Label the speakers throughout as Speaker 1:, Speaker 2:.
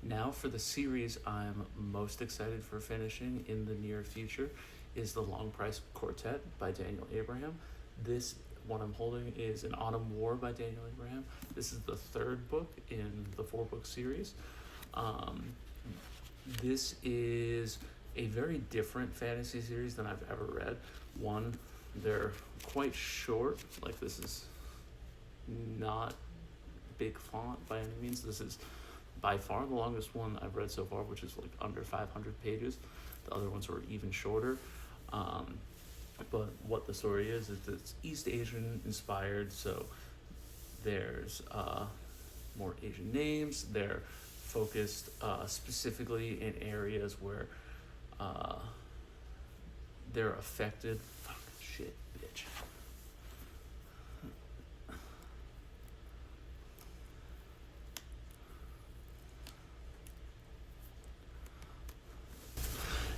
Speaker 1: Now for the series I'm most excited for finishing in the near future is the Long Price Quartette by Daniel Abraham. This one I'm holding is An Autumn War by Daniel Abraham. This is the third book in the 4-book series. This is a very different fantasy series than I've ever read. One, they're quite short, like this is not big font by any means. This is by far the longest one I've read so far, which is like under 500 pages. The other ones were even shorter. But what the story is it's East Asian inspired, so there's more Asian names. They're focused specifically in areas where they're affected. Fuck, shit, bitch.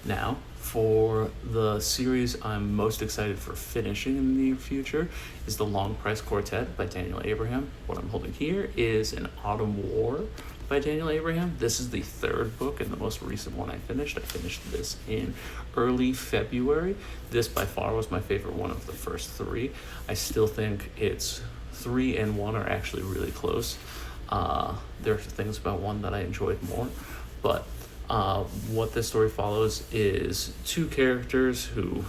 Speaker 1: Now, for the series I'm most excited for finishing in the near future is the Long Price Quartette by Daniel Abraham. What I'm holding here is An Autumn War by Daniel Abraham. This is the third book and the most recent one I finished. I finished this in early February. This by far was my favorite one of the first three. I still think it's 3 and 1 are actually really close. There are things about 1 that I enjoyed more, but what this story follows is 2 characters who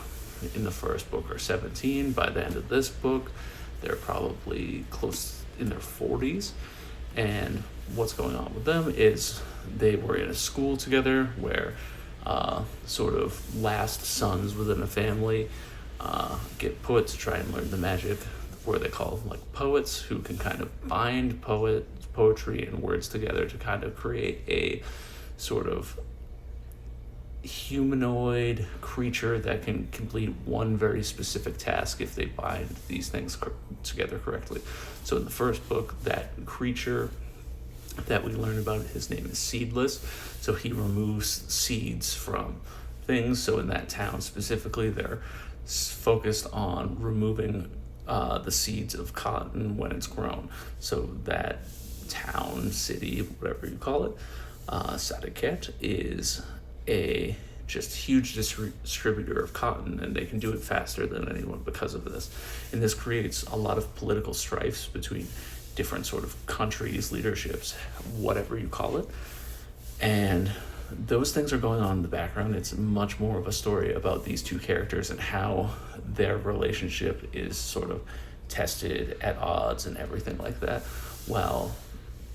Speaker 1: in the first book are 17. By the end of this book, they're probably close in their 40s. And what's going on with them is they were in a school together where sort of last sons within a family get put to try and learn the magic, where they call like poets, who can kind of bind poetry and words together to kind of create a sort of humanoid creature that can complete one very specific task if they bind these things together correctly. So in the first book, that creature that we learn about, his name is Seedless. So he removes seeds from things. So in that town specifically, they're focused on removing the seeds of cotton when it's grown. So that town, city, whatever you call it, Quartette is a just huge distributor of cotton, and they can do it faster than anyone because of this. And this creates a lot of political strifes between different sort of countries, leaderships, whatever you call it. And those things are going on in the background. It's much more of a story about these 2 characters and how their relationship is sort of tested at odds and everything like that, while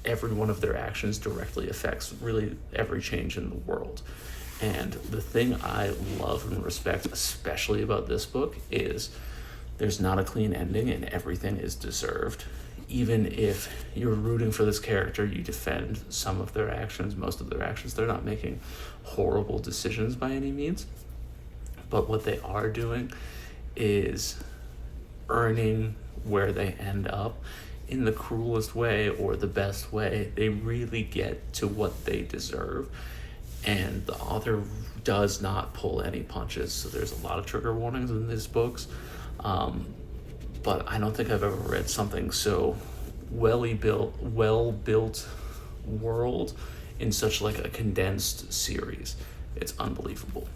Speaker 1: every one of their actions directly affects really every change in the world. And the thing I love and respect especially about this book is there's not a clean ending and everything is deserved. Even if you're rooting for this character, you defend some of their actions, most of their actions. They're not making horrible decisions by any means, but what they are doing is earning where they end up in the cruelest way or the best way. They really get to what they deserve, and the author does not pull any punches. So there's a lot of trigger warnings in these books, but I don't think I've ever read something so well-built world in such like a condensed series. It's unbelievable.